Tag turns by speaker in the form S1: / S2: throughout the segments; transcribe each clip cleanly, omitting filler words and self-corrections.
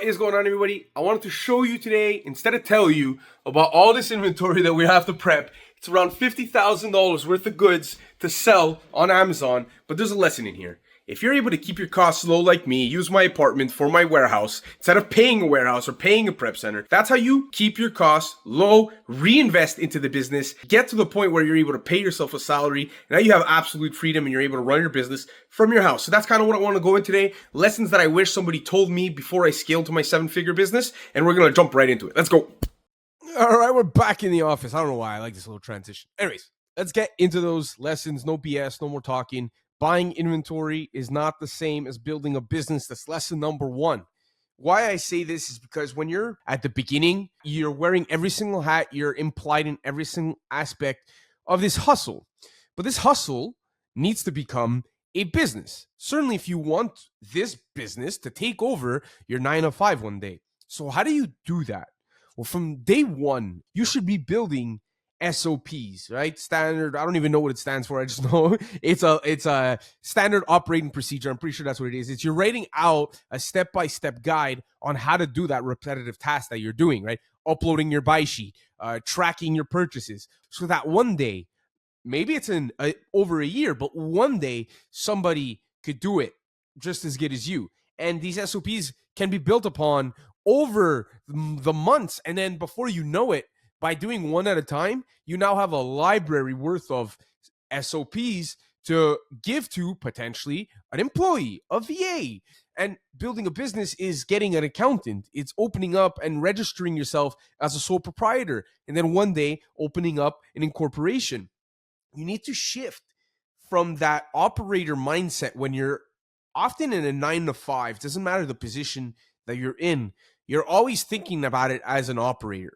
S1: is going on, everybody? I wanted to show you today, instead of tell you about all this inventory that we have to prep. It's around $50,000 worth of goods to sell on Amazon, but there's a lesson in here. If you're able to keep your costs low like me, use my apartment for my warehouse, instead of paying a warehouse or paying a prep center, that's how you keep your costs low, reinvest into the business, get to the point where you're able to pay yourself a salary, and now you have absolute freedom and you're able to run your business from your house. So that's kind of what I want to go in today. Lessons that I wish somebody told me before I scaled to my 7-figure business, and we're going to jump right into it. Let's go.
S2: All right, we're back in the office. I don't know why I like this little transition. Anyways, let's get into those lessons. No BS, no more talking. Buying inventory is not the same as building a business. That's lesson number one. Why I say this is because when you're at the beginning, you're wearing every single hat. You're implied in every single aspect of this hustle. But this hustle needs to become a business. Certainly if you want this business to take over your 9 to 5 one day. So how do you do that? Well, from day one, you should be building SOPs, right? Standard, I don't even know what it stands for. I just know it's a standard operating procedure. I'm pretty sure that's what it is. It's you're writing out a step-by-step guide on how to do that repetitive task that you're doing, right? Uploading your buy sheet, tracking your purchases, so that one day, maybe it's in over a year, but one day somebody could do it just as good as you. And these SOPs can be built upon over the months. And then before you know it, by doing one at a time, you now have a library worth of SOPs to give to potentially an employee, a VA. And building a business is getting an accountant. It's opening up and registering yourself as a sole proprietor. And then one day opening up an incorporation. You need to shift from that operator mindset when you're often in a 9 to 5. Doesn't matter the position that you're in. You're always thinking about it as an operator.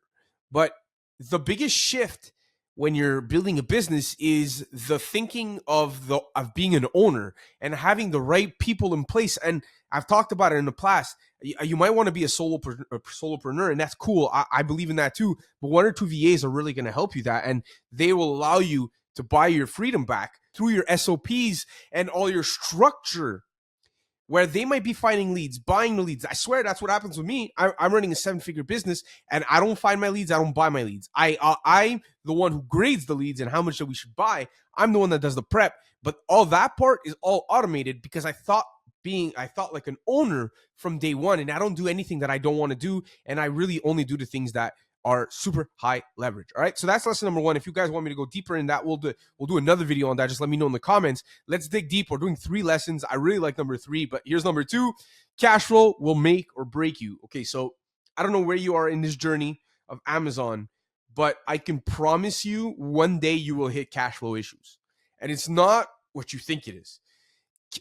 S2: But the biggest shift when you're building a business is the thinking of being an owner and having the right people in place. And I've talked about it in the past. You might want to be a solopreneur, and that's cool. I believe in that too. But 1 or 2 VAs are really going to help you that, and they will allow you to buy your freedom back through your SOPs and all your structure, where they might be finding leads, buying the leads. I swear that's what happens with me. I'm running a 7-figure business, and I don't find my leads. I don't buy my leads. I'm the one who grades the leads and how much that we should buy. I'm the one that does the prep. But all that part is all automated because I thought like an owner from day one, and I don't do anything that I don't want to do, and I really only do the things that are super high leverage. All right. So that's lesson number one. If you guys want me to go deeper in that, we'll do another video on that. Just let me know in the comments. Let's dig deep. We're doing 3 lessons. I really like number 3, but here's number 2. Cash flow will make or break you. Okay. So I don't know where you are in this journey of Amazon, but I can promise you one day you will hit cash flow issues. And it's not what you think it is.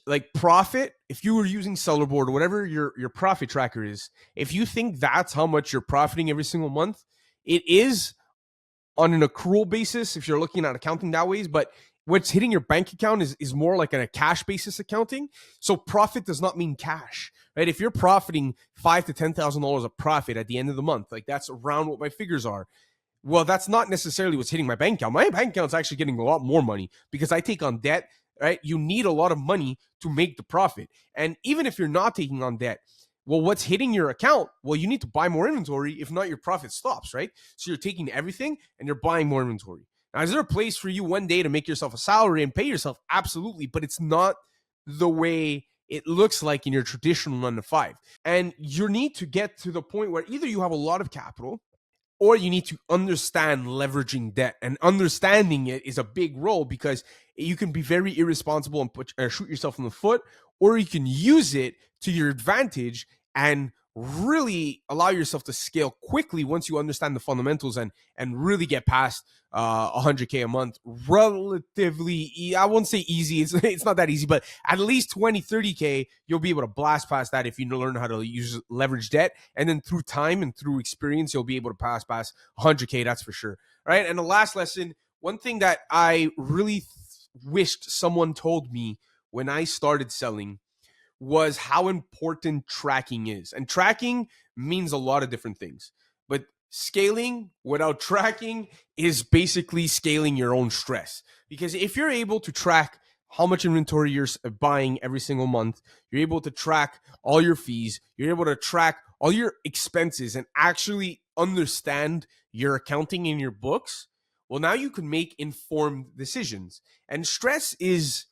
S2: Like profit, if you were using Sellerboard or whatever your profit tracker is, if you think that's how much you're profiting every single month, it is on an accrual basis if you're looking at accounting that ways, but what's hitting your bank account is more like a cash basis accounting. So profit does not mean cash, right? If you're profiting $5,000 to $10,000 of profit at the end of the month, like that's around what my figures are. Well, that's not necessarily what's hitting my bank account. My bank account's actually getting a lot more money because I take on debt, right? You need a lot of money to make the profit. And even if you're not taking on debt, well, what's hitting your account? Well, you need to buy more inventory. If not, your profit stops, right? So you're taking everything and you're buying more inventory. Now, is there a place for you one day to make yourself a salary and pay yourself? Absolutely. But it's not the way it looks like in your traditional 9 to 5. And you need to get to the point where either you have a lot of capital or you need to understand leveraging debt. And understanding it is a big role because you can be very irresponsible and shoot yourself in the foot, or you can use it to your advantage and really allow yourself to scale quickly once you understand the fundamentals and really get past 100K a month relatively. I won't say easy. It's not that easy, but at least 20, 30K, you'll be able to blast past that if you learn how to use leverage debt. And then through time and through experience, you'll be able to pass past 100K. That's for sure. All right. And the last lesson, one thing that I really wished someone told me when I started selling was how important tracking is. And tracking means a lot of different things. But scaling without tracking is basically scaling your own stress. Because if you're able to track how much inventory you're buying every single month, you're able to track all your fees, you're able to track all your expenses and actually understand your accounting in your books, well, now you can make informed decisions. And stress is,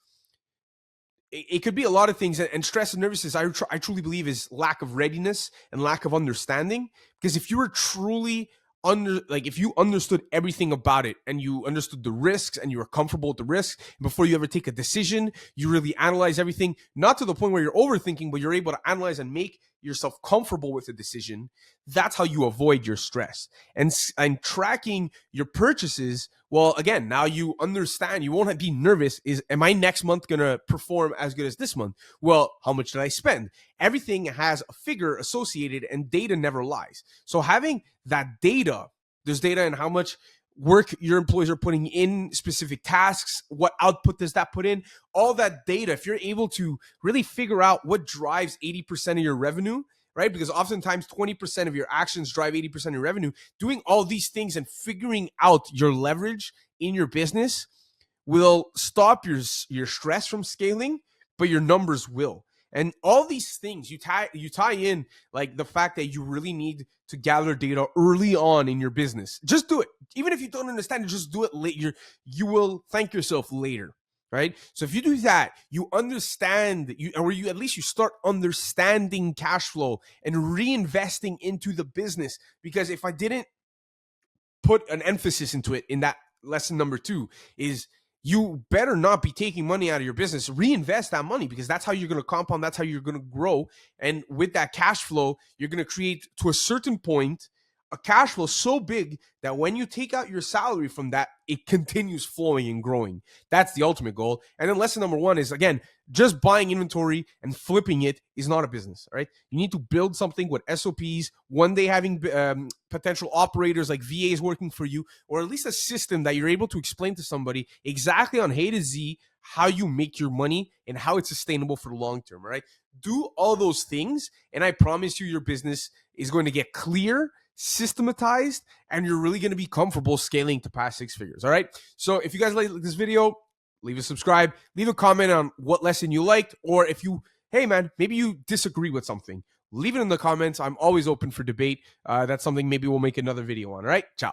S2: it could be a lot of things. And stress and nervousness, I truly believe, is lack of readiness and lack of understanding. Because if you were truly if you understood everything about it and you understood the risks and you were comfortable with the risks before you ever take a decision, you really analyze everything, not to the point where you're overthinking, but you're able to analyze and make yourself comfortable with the decision. That's how you avoid your stress. And tracking your purchases, well, again, now you understand, you won't be nervous. Am I next month going to perform as good as this month? Well, how much did I spend? Everything has a figure associated, and data never lies. So having that data, there's data in how much work your employees are putting in specific tasks, what output does that put in, all that data. If you're able to really figure out what drives 80% of your revenue, right? Because oftentimes 20% of your actions drive 80% of your revenue. Doing all these things and figuring out your leverage in your business will stop your stress from scaling, but your numbers will. And all these things you tie in, like the fact that you really need to gather data early on in your business. Just do it. Even if you don't understand it, just do it later. You will thank yourself later, right? So if you do that, you understand, or you at least you start understanding cash flow and reinvesting into the business. Because if I didn't put an emphasis into it in that lesson number 2, is you better not be taking money out of your business. Reinvest that money, because that's how you're going to compound. That's how you're going to grow. And with that cash flow, you're going to create, to a certain point, a cash flow so big that when you take out your salary from that, it continues flowing and growing. That's the ultimate goal. And then lesson number 1 is, again, just buying inventory and flipping it is not a business, right? You need to build something with SOPs, one day having potential operators like VAs working for you, or at least a system that you're able to explain to somebody exactly on A to Z how you make your money and how it's sustainable for the long term, right? Do all those things, and I promise you your business is going to get clear, systematized, and you're really going to be comfortable scaling to past 6 figures. All right. So if you guys like this video, leave a subscribe, leave a comment on what lesson you liked, or if you, hey man, maybe you disagree with something, leave it in the comments. I'm always open for debate. That's something maybe we'll make another video on. All right. Ciao.